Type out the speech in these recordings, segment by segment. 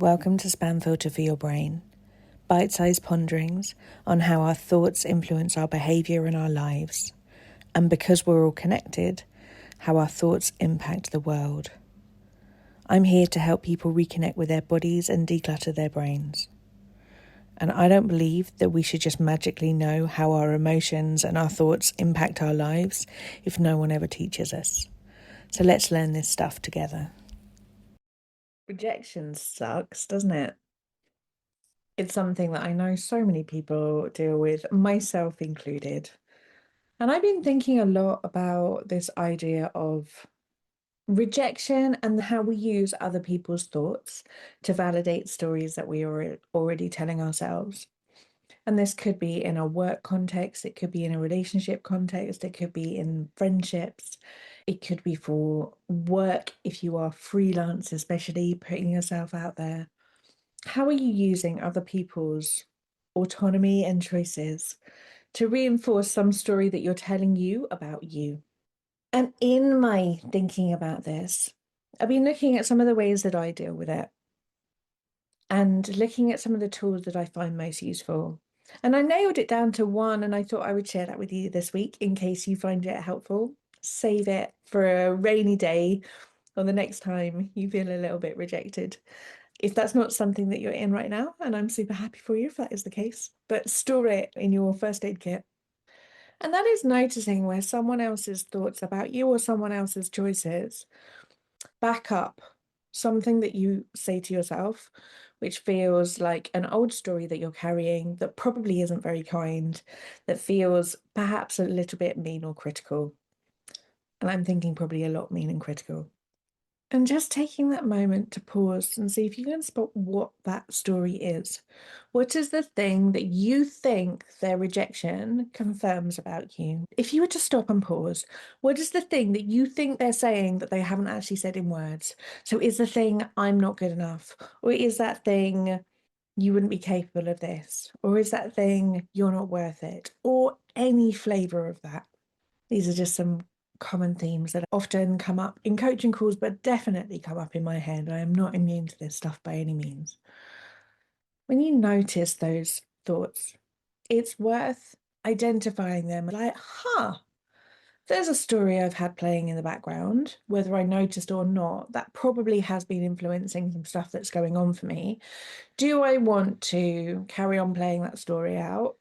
Welcome to Spam Filter for Your Brain, bite-sized ponderings on how our thoughts influence our behaviour and our lives, and because we're all connected, how our thoughts impact the world. I'm here to help people reconnect with their bodies and declutter their brains. And I don't believe that we should just magically know how our emotions and our thoughts impact our lives if no one ever teaches us. So let's learn this stuff together. Rejection sucks, doesn't it? It's something that I know so many people deal with, myself included. And I've been thinking a lot about this idea of rejection and how we use other people's thoughts to validate stories that we are already telling ourselves. And this could be in a work context, it could be in a relationship context, it could be in friendships, it could be for work if you are freelance, especially putting yourself out there. How are you using other people's autonomy and choices to reinforce some story that you're telling you about you? And in my thinking about this, I've been looking at some of the ways that I deal with it and looking at some of the tools that I find most useful. And I nailed it down to one, and I thought I would share that with you this week in case you find it helpful. Save it for a rainy day or the next time you feel a little bit rejected. If that's not something that you're in right now, and I'm super happy for you if that is the case, but store it in your first aid kit. And that is noticing where someone else's thoughts about you or someone else's choices back up something that you say to yourself, which feels like an old story that you're carrying that probably isn't very kind, that feels perhaps a little bit mean or critical. And I'm thinking probably a lot mean and critical. And just taking that moment to pause and see if you can spot what that story is. What is the thing that you think their rejection confirms about you? If you were to stop and pause, what is the thing that you think they're saying that they haven't actually said in words? So is the thing, I'm not good enough? Or is that thing, you wouldn't be capable of this? Or is that thing, you're not worth it? Or any flavour of that? These are just some common themes that often come up in coaching calls, but definitely come up in my head. I am not immune to this stuff by any means. When you notice those thoughts, it's worth identifying them like, there's a story I've had playing in the background, whether I noticed or not, that probably has been influencing some stuff that's going on for me. Do I want to carry on playing that story out?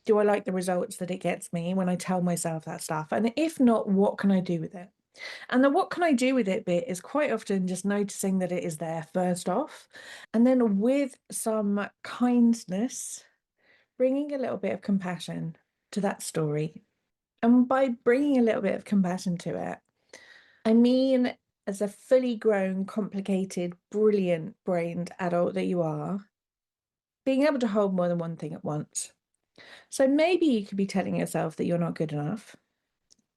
Do I like the results that it gets me when I tell myself that stuff? And if not, what can I do with it? And the what can I do with it bit is quite often just noticing that it is there first off. And then with some kindness, bringing a little bit of compassion to that story. And by bringing a little bit of compassion to it, I mean, as a fully grown, complicated, brilliant brained adult that you are, being able to hold more than one thing at once. So maybe you could be telling yourself that you're not good enough.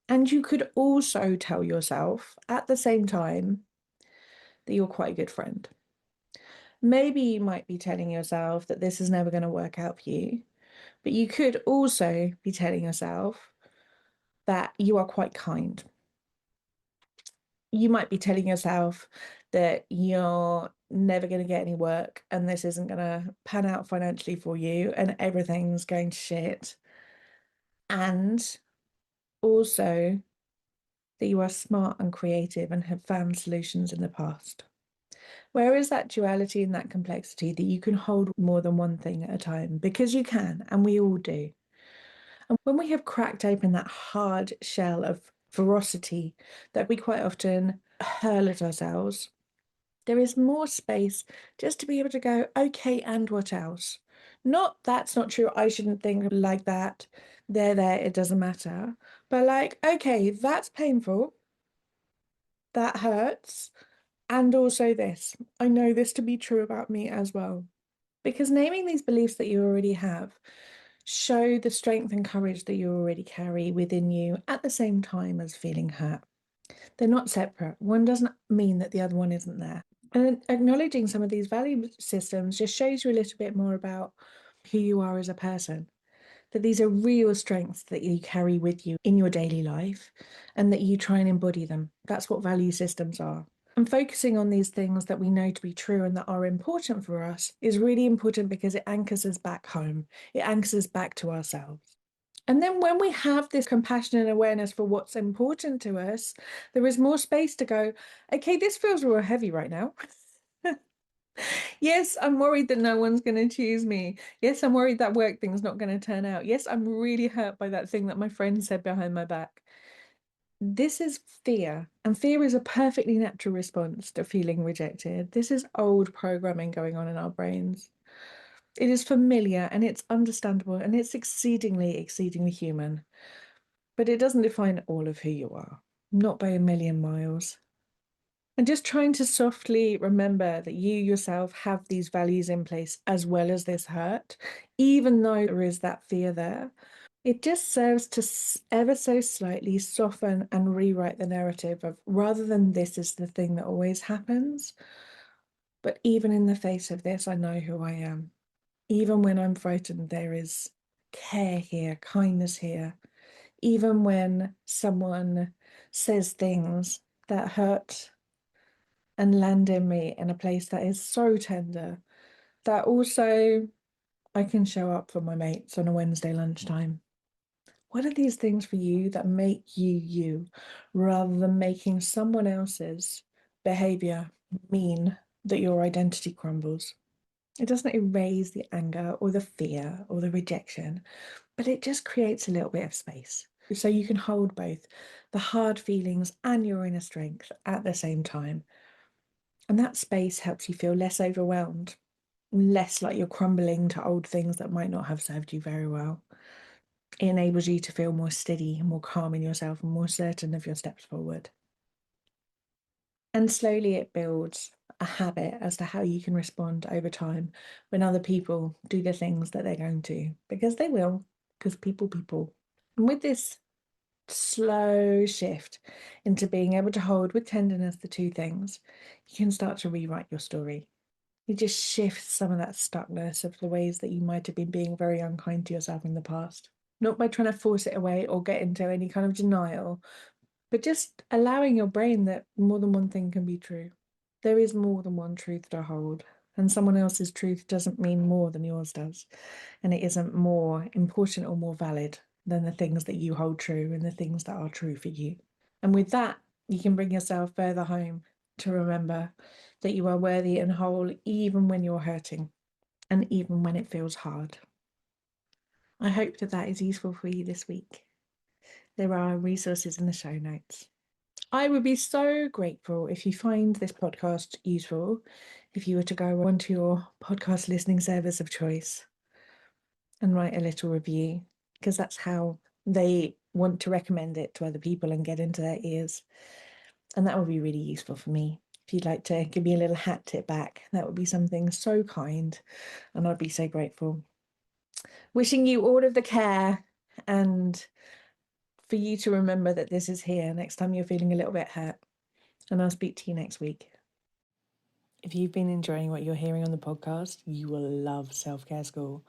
And you could also tell yourself at the same time that you're quite a good friend. Maybe you might be telling yourself that this is never going to work out for you, but you could also be telling yourself that you are quite kind. You might be telling yourself that you're never going to get any work and this isn't going to pan out financially for you and everything's going to shit. And also that you are smart and creative and have found solutions in the past. Where is that duality and that complexity that you can hold more than one thing at a time? Because you can, and we all do. And when we have cracked open that hard shell of ferocity that we quite often hurl at ourselves, there is more space just to be able to go, okay, and what else? Not that's not true, I shouldn't think like that. There, it doesn't matter. But like, okay, that's painful. That hurts. And also this. I know this to be true about me as well. Because naming these beliefs that you already have show the strength and courage that you already carry within you at the same time as feeling hurt. They're not separate. One doesn't mean that the other one isn't there. And acknowledging some of these value systems just shows you a little bit more about who you are as a person. That these are real strengths that you carry with you in your daily life and that you try and embody them. That's what value systems are. And focusing on these things that we know to be true and that are important for us is really important because it anchors us back home. It anchors us back to ourselves. And then when we have this compassion and awareness for what's important to us, there is more space to go, okay, this feels real heavy right now. Yes, I'm worried that no one's going to choose me. Yes, I'm worried that work thing's not going to turn out. Yes, I'm really hurt by that thing that my friend said behind my back. This is fear, and fear is a perfectly natural response to feeling rejected. This is old programming going on in our brains. It is familiar and it's understandable and it's exceedingly, exceedingly human. But it doesn't define all of who you are, not by a million miles. And just trying to softly remember that you yourself have these values in place as well as this hurt, even though there is that fear there. It just serves to ever so slightly soften and rewrite the narrative of rather than this is the thing that always happens. But even in the face of this, I know who I am. Even when I'm frightened, there is care here, kindness here. Even when someone says things that hurt and land in me in a place that is so tender, that also I can show up for my mates on a Wednesday lunchtime. What are these things for you that make you you rather than making someone else's behavior mean that your identity crumbles? It doesn't erase the anger or the fear or the rejection, but it just creates a little bit of space. So you can hold both the hard feelings and your inner strength at the same time. And that space helps you feel less overwhelmed, less like you're crumbling to old things that might not have served you very well. It enables you to feel more steady, more calm in yourself, and more certain of your steps forward. And slowly it builds a habit as to how you can respond over time when other people do the things that they're going to, because they will, because people. And with this slow shift into being able to hold with tenderness the two things, you can start to rewrite your story. You just shift some of that stuckness of the ways that you might have been being very unkind to yourself in the past. Not by trying to force it away or get into any kind of denial, but just allowing your brain that more than one thing can be true. There is more than one truth to hold, and someone else's truth doesn't mean more than yours does, and it isn't more important or more valid than the things that you hold true and the things that are true for you. And with that, you can bring yourself further home to remember that you are worthy and whole even when you're hurting and even when it feels hard. I hope that that is useful for you this week. There are resources in the show notes. I would be so grateful if you find this podcast useful, if you were to go onto your podcast listening service of choice and write a little review, because that's how they want to recommend it to other people and get into their ears. And that would be really useful for me. If you'd like to give me a little hat tip back, that would be something so kind, and I'd be so grateful. Wishing you all of the care and for you to remember that this is here next time you're feeling a little bit hurt. And I'll speak to you next week. If you've been enjoying what you're hearing on the podcast, you will love Self-Care School.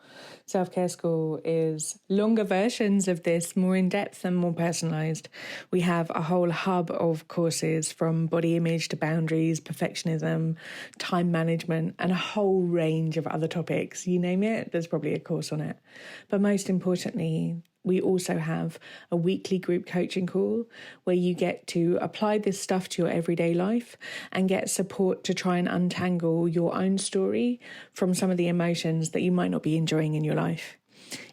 Self-Care School is longer versions of this, more in-depth and more personalised. We have a whole hub of courses from body image to boundaries, perfectionism, time management, and a whole range of other topics. You name it, there's probably a course on it. But most importantly, we also have a weekly group coaching call where you get to apply this stuff to your everyday life and get support to try and untangle your own story from some of the emotions that you might not be enjoying in your life.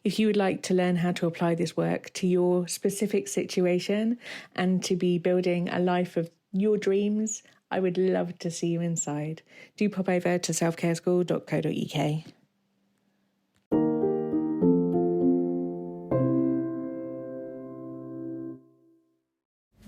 If you would like to learn how to apply this work to your specific situation and to be building a life of your dreams, I would love to see you inside. Do pop over to selfcareschool.co.uk.